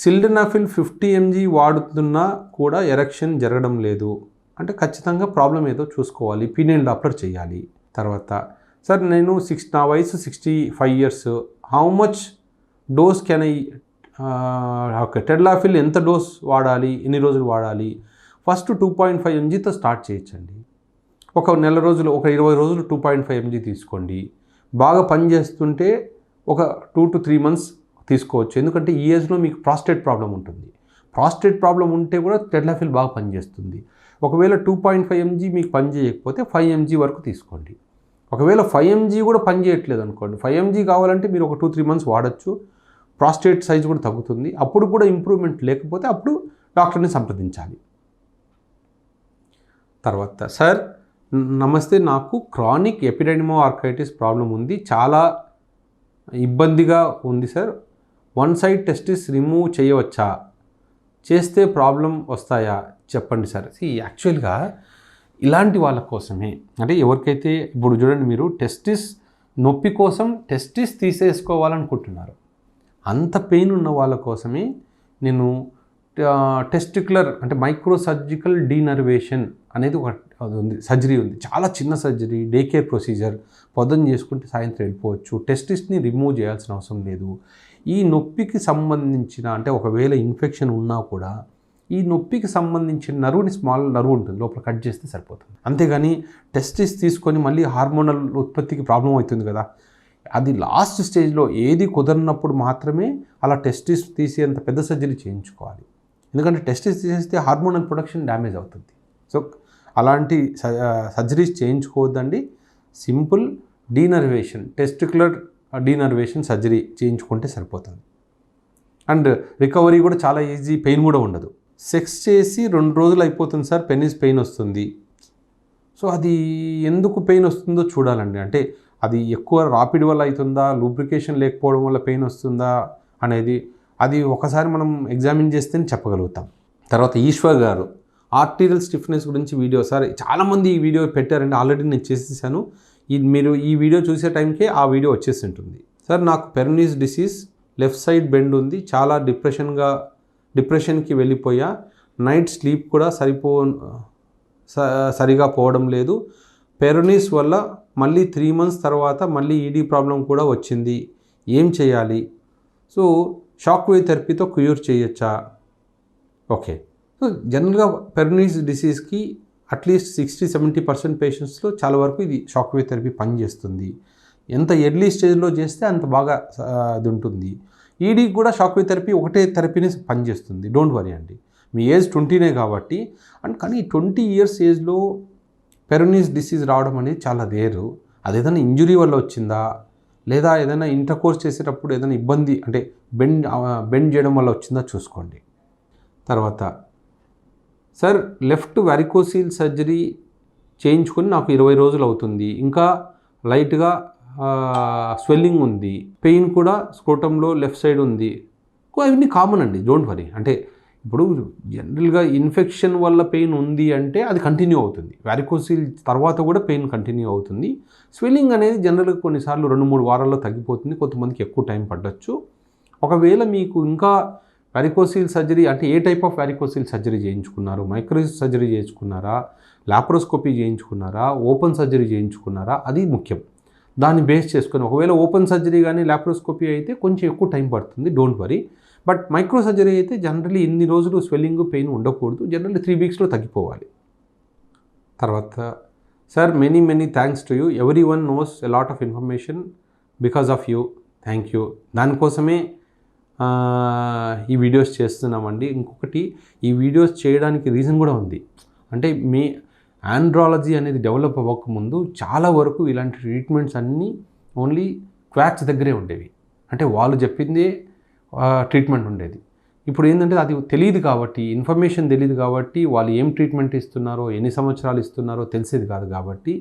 సిల్డనాఫిల్ 50 mg వాడుతున్నా కూడా erection జరగడం లేదు అంటే ఖచ్చితంగా ప్రాబ్లం ఏదో చూసుకోవాలి, పీనియల్ డాప్లర్ చేయాలి. తర్వాత సార్ నేను నా వయసు 65 years, how much dose can I tadalafil ఎంత డోస్ వాడాలి, ఎన్ని రోజులు వాడాలి? ఫస్ట్ 2.5 mgతో స్టార్ట్ చేయొచ్చండి. ఒక నెల రోజులు, ఒక 20 రోజులు 2.5 mg తీసుకోండి. బాగా పనిచేస్తుంటే ఒక 2 to 3 months తీసుకోవచ్చు. ఎందుకంటే ఈ ఏజ్లో మీకు ప్రాస్టేట్ ప్రాబ్లం ఉంటుంది. ప్రాస్టేట్ ప్రాబ్లం ఉంటే కూడా టెడ్లాఫిల్ బాగా పనిచేస్తుంది. ఒకవేళ 2.5 mg మీకు పని చేయకపోతే 5 mg వరకు తీసుకోండి. ఒకవేళ 5 mg కూడా పని చేయట్లేదు అనుకోండి, 5 mg కావాలంటే మీరు ఒక 2-3 months వాడచ్చు. ప్రాస్టేట్ సైజ్ కూడా తగ్గుతుంది. అప్పుడు కూడా ఇంప్రూవ్మెంట్ లేకపోతే అప్పుడు డాక్టర్ని సంప్రదించాలి. తర్వాత సార్ నమస్తే, నాకు క్రానిక్ ఎపిడెడిమో ఆర్థరైటిస్ ప్రాబ్లం ఉంది, చాలా ఇబ్బందిగా ఉంది sir. One side testis remove చేయవచ్చా? చేస్తే ప్రాబ్లం వస్తాయా చెప్పండి సార్. యాక్చువల్గా ఇలాంటి వాళ్ళ కోసమే, అంటే ఎవరికైతే ఇప్పుడు చూడండి మీరు టెస్టిస్ నొప్పి కోసం టెస్టిస్ తీసేసుకోవాలనుకుంటున్నారు, అంత పెయిన్ ఉన్న వాళ్ళ కోసమే నేను టెస్టిక్యులర్ అంటే మైక్రో సర్జికల్ డీనర్వేషన్ అనేది ఒక ఉంది, సర్జరీ ఉంది. చాలా చిన్న సర్జరీ, డే కేర్ ప్రొసీజర్, పొద్దున చేసుకుంటే సాయంత్రం వెళ్ళిపోవచ్చు. టెస్టిస్ని రిమూవ్ చేయాల్సిన అవసరం లేదు. ఈ నొప్పికి సంబంధించిన అంటే ఒకవేళ ఇన్ఫెక్షన్ ఉన్నా కూడా ఈ నొప్పికి సంబంధించిన నర్వ్ని, స్మాల్ నర్వ్ ఉంటుంది లోపల, కట్ చేస్తే సరిపోతుంది. అంతేగాని టెస్టిస్ తీసుకొని మళ్ళీ హార్మోనల్ ఉత్పత్తికి ప్రాబ్లం అవుతుంది కదా, అది లాస్ట్ స్టేజ్లో ఏది కుదరినప్పుడు మాత్రమే అలా టెస్టిస్ తీసేంత పెద్ద సర్జరీ చేయించుకోవాలి. ఎందుకంటే టెస్టిస్ తీసేస్తే హార్మోనల్ ప్రొడక్షన్ డ్యామేజ్ అవుతుంది. సో అలాంటి సర్జరీస్ చేయించుకోవద్దండి. Simple denervation, testicular denervation surgery చేయించుకుంటే సరిపోతుంది. అండ్ రికవరీ కూడా చాలా ఈజీ, పెయిన్ కూడా ఉండదు. సెక్స్ చేసి 2 రోజులు అయిపోతుంది సార్, పెనిస్ పెయిన్ వస్తుంది. సో అది ఎందుకు పెయిన్ వస్తుందో చూడాలండి. అంటే అది ఎక్కువ రాపిడ్ వల్ల అవుతుందా, లూబ్రికేషన్ లేకపోవడం వల్ల పెయిన్ వస్తుందా అనేది అది ఒకసారి మనం ఎగ్జామిన్ చేస్తేనే చెప్పగలుగుతాం. తర్వాత ఈశ్వర్ గారు ఆర్టీరియల్ స్టిఫ్నెస్ గురించి వీడియో, సార్ చాలామంది ఈ వీడియో పెట్టారండి, ఆల్రెడీ నేను చేసేసాను. మీరు ఈ వీడియో చూసే టైంకే ఆ వీడియో వచ్చేసి ఉంటుంది. సార్ నాకు Peyronie's disease, left side bend ఉంది, చాలా డిప్రెషన్కి వెళ్ళిపోయా, నైట్ స్లీప్ కూడా సరిగా పోవడం లేదు. పెరోనిస్ వల్ల మళ్ళీ 3 months తర్వాత మళ్ళీ ఈడీ ప్రాబ్లం కూడా వచ్చింది, ఏం చేయాలి? సో షాక్ వేవ్ థెరపీతో క్యూర్ చేయొచ్చా? ఓకే, సో జనరల్గా పెరోనిస్ డిసీజ్కి అట్లీస్ట్ 60-70% పేషెంట్స్లో చాలా వరకు ఇది షాక్ వేవ్ థెరపీ పనిచేస్తుంది. ఎంత ఎర్లీ స్టేజ్లో చేస్తే అంత బాగా అది ఉంటుంది. ఈడీకి కూడా షాక్ వేవ్ థెరపీ ఒకటే థెరపీని పనిచేస్తుంది, డోంట్ వరీ అండి. మీ ఏజ్ 20 కాబట్టి, అండ్ కానీ 20 years ఏజ్లో పెరోనిస్ డిసీజ్ రావడం అనేది చాలా రేరు. అది ఏదైనా ఇంజురీ వల్ల వచ్చిందా, లేదా ఏదైనా ఇంటర్కోర్స్ చేసేటప్పుడు ఏదైనా ఇబ్బంది అంటే బెండ్ చేయడం వల్ల వచ్చిందా చూసుకోండి. తర్వాత సార్ లెఫ్ట్ వారికోసిల్ సర్జరీ చేయించుకొని నాకు 20 రోజులు అవుతుంది, ఇంకా లైట్గా స్వెల్లింగ్ ఉంది, పెయిన్ కూడా స్క్రోటంలో లెఫ్ట్ సైడ్ ఉంది. అవన్నీ కామన్ అండి, డోంట్ వరీ. అంటే ఇప్పుడు జనరల్గా ఇన్ఫెక్షన్ వల్ల పెయిన్ ఉంది అంటే అది కంటిన్యూ అవుతుంది, వారికోసిల్ తర్వాత కూడా పెయిన్ కంటిన్యూ అవుతుంది. స్వెల్లింగ్ అనేది జనరల్గా కొన్నిసార్లు 2-3 వారాల్లో తగ్గిపోతుంది, కొంతమందికి ఎక్కువ టైం పట్టచ్చు. ఒకవేళ మీకు ఇంకా వారికోసిల్ సర్జరీ అంటే ఏ టైప్ ఆఫ్ వారికోసిల్ సర్జరీ చేయించుకున్నారు, మైక్రో సర్జరీ చేయించుకున్నారా, లాప్రోస్కోపీ చేయించుకున్నారా, ఓపెన్ సర్జరీ చేయించుకున్నారా, అది ముఖ్యం. దాన్ని బేస్ చేసుకొని ఒకవేళ ఓపెన్ సర్జరీ కానీ లాప్రోస్కోపీ అయితే కొంచెం ఎక్కువ టైం పడుతుంది, don't worry. But micro surgery అయితే జనరల్లీ ఎన్ని రోజులు స్వెల్లింగ్ పెయిన్ ఉండకూడదు, జనరల్లీ 3 weeksలో తగ్గిపోవాలి. తర్వాత sir many thanks to you, everyone nose a lot of information because of you, thank you. దానికోసమే ఈ వీడియోస్ చేస్తున్నామండి. ఇంకొకటి, ఈ వీడియోస్ చేయడానికి రీజన్ కూడా ఉంది. అంటే మీ ఆండ్రాలజీ అనేది డెవలప్ అవ్వకముందు చాలా వరకు ఇలాంటి ట్రీట్మెంట్స్ అన్నీ ఓన్లీ క్వాక్స్ దగ్గరే ఉండేవి, అంటే వాళ్ళు చెప్పిందే ట్రీట్మెంట్ ఉండేది. ఇప్పుడు ఏంటంటే అది తెలియదు కాబట్టి, ఇన్ఫర్మేషన్ తెలియదు కాబట్టి, వాళ్ళు ఏం ట్రీట్మెంట్ ఇస్తున్నారో, ఎన్ని సంవత్సరాలు ఇస్తున్నారో తెలిసేది కాదు. కాబట్టి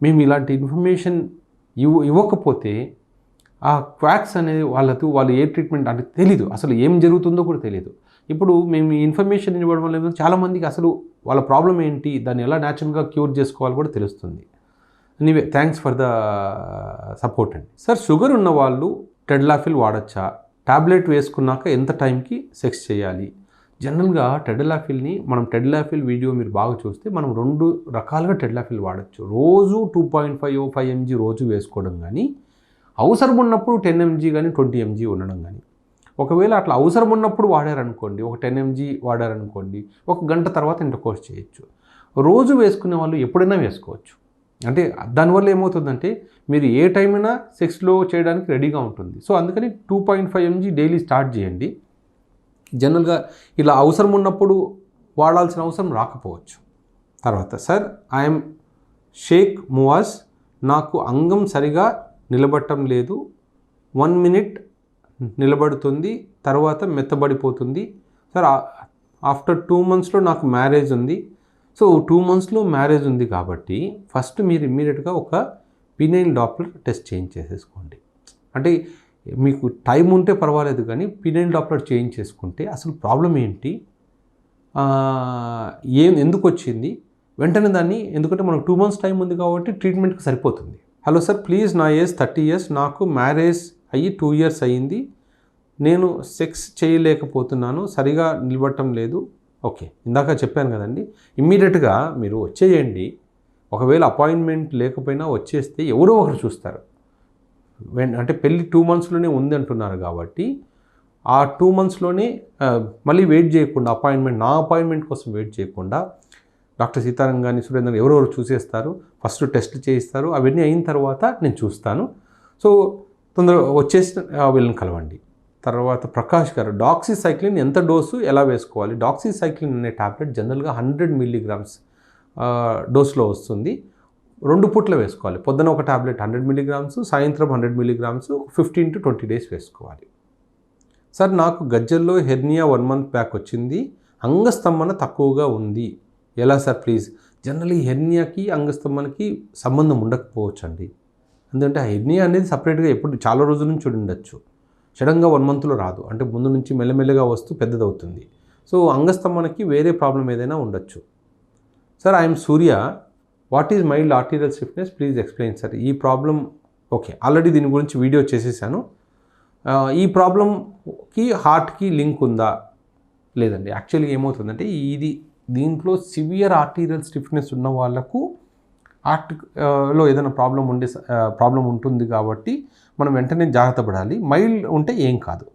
మేము ఇలాంటి ఇన్ఫర్మేషన్ ఇవ్వకపోతే ఆ క్వాక్స్ అనేది వాళ్ళు ఏ ట్రీట్మెంట్ అంటే తెలీదు, అసలు ఏం జరుగుతుందో కూడా తెలియదు. ఇప్పుడు మేము ఈ ఇన్ఫర్మేషన్ ఇవ్వడం వల్ల చాలామందికి అసలు వాళ్ళ ప్రాబ్లం ఏంటి, దాన్ని ఎలా న్యాచురల్గా క్యూర్ చేసుకోవాలి కూడా తెలుస్తుంది. Anyway thanks for the support అండి. సార్ షుగర్ ఉన్న వాళ్ళు టెడ్లాఫిల్ వాడచ్చా? టాబ్లెట్ వేసుకున్నాక ఎంత టైంకి సెక్స్ చేయాలి. జనరల్గా టెడలాఫిల్ని మనం టెడలాఫిల్ వీడియో మీరు బాగా చూస్తే మనం 2 రకాలుగా టెడలాఫిల్ వాడచ్చు. రోజు 2.5 5 mg రోజు వేసుకోవడం కానీ, అవసరం ఉన్నప్పుడు 10 mg కానీ 20 mg ఉండడం కానీ. ఒకవేళ అట్లా అవసరం ఉన్నప్పుడు వాడారనుకోండి, ఒక 10 mg వాడారనుకోండి, ఒక గంట తర్వాత ఇంటర్కోర్స్ చేయొచ్చు. రోజు వేసుకునే వాళ్ళు ఎప్పుడైనా వేసుకోవచ్చు. అంటే దానివల్ల ఏమవుతుందంటే మీరు ఏ టైం అయినా సెక్స్లో చేయడానికి రెడీగా ఉంటుంది. సో అందుకని 2.5 mg డైలీ స్టార్ట్ చేయండి. జనరల్గా ఇలా అవసరం ఉన్నప్పుడు వాడాల్సిన అవసరం రాకపోవచ్చు. తర్వాత సార్, ఐఎమ్ షేక్ మువాజ్, నాకు అంగం సరిగా నిలబడటం లేదు. 1 minute నిలబడుతుంది, తర్వాత మెత్తబడిపోతుంది. సార్ ఆఫ్టర్ 2 monthsలో నాకు మ్యారేజ్ ఉంది. సో 2 monthsలో మ్యారేజ్ ఉంది కాబట్టి ఫస్ట్ మీరు ఇమ్మీడియట్గా ఒక పినైల్ డాప్లర్ టెస్ట్ చేయించేసేసుకోండి. అంటే మీకు టైం ఉంటే పర్వాలేదు కానీ పినైల్ డాప్లర్ చేయించేసుకుంటే అసలు ప్రాబ్లం ఏంటి, ఎందుకు వచ్చింది వెంటనే దాన్ని, ఎందుకంటే మనకు 2 months టైం ఉంది కాబట్టి ట్రీట్మెంట్కి సరిపోతుంది. హలో సార్, ప్లీజ్, నా ఏజ్ 30 years, నాకు మ్యారేజ్ అయ్యి 2 years అయ్యింది. నేను సెక్స్ చేయలేకపోతున్నాను, సరిగా నిలబడటం లేదు. ఓకే, ఇందాక చెప్పాను కదండి, ఇమ్మీడియట్గా మీరు వచ్చేయండి. ఒకవేళ అపాయింట్మెంట్ లేకపోయినా వచ్చేస్తే ఎవరో ఒకరు చూస్తారు. అంటే పెళ్ళి 2 monthsలోనే ఉంది అంటున్నారు కాబట్టి ఆ 2 monthsలోనే మళ్ళీ వెయిట్ చేయకుండా నా అపాయింట్మెంట్ కోసం వెయిట్ చేయకుండా డాక్టర్ సీతారాం కానీ సురేంద్ర ఎవరెవరు చూసేస్తారు, ఫస్ట్ టెస్ట్ చేయిస్తారు. అవన్నీ అయిన తర్వాత నేను చూస్తాను. సో తొందరగా వచ్చేసి వీళ్ళని కలవండి. తర్వాత ప్రకాష్ గారు, డాక్సీసైక్లిన్ ఎంత డోసు ఎలా వేసుకోవాలి? డాక్సీసైక్లిన్ అనే టాబ్లెట్ జనరల్గా 100 mg డోస్లో వస్తుంది. 2 పూట్ల వేసుకోవాలి. పొద్దున ఒక టాబ్లెట్ 100 mg, సాయంత్రం 100 mg, 15 to 20 days వేసుకోవాలి. సార్, నాకు గజ్జల్లో హెర్నియా 1 month బ్యాక్ వచ్చింది. అంగస్తంభన తక్కువగా ఉంది, ఎలా సార్ ప్లీజ్? జనరల్లీ హెర్నియాకి అంగస్తంభనకి సంబంధం ఉండకపోవచ్చు అండి. ఎందుకంటే ఆ హెర్నియా అనేది సపరేట్గా ఎప్పుడు చాలా రోజుల నుంచి ఉండొచ్చు. సడన్గా 1 monthలో రాదు, అంటే ముందు నుంచి మెల్లమెల్లగా వస్తూ పెద్దదవుతుంది. సో అంగస్తంభనకి వేరే ప్రాబ్లం ఏదైనా ఉండొచ్చు. Sir, I'm Surya, what is mild arterial stiffness, please explain sir. ఈ ప్రాబ్లం, ఓకే, ఆల్రెడీ దీని గురించి వీడియో చేసేసాను. ఈ ప్రాబ్లంకి హార్ట్కి లింక్ ఉందా? లేదండి. యాక్చువల్గా ఏమవుతుందంటే దీంట్లో సివియర్ ఆర్టీరియల్ స్టిఫ్నెస్ ఉన్న వాళ్ళకు హార్ట్లో ఏదైనా ప్రాబ్లం ఉంటుంది కాబట్టి మనం వెంటనే జాగ్రత్త పడాలి. మైల్డ్ ఉంటే ఏం కాదు.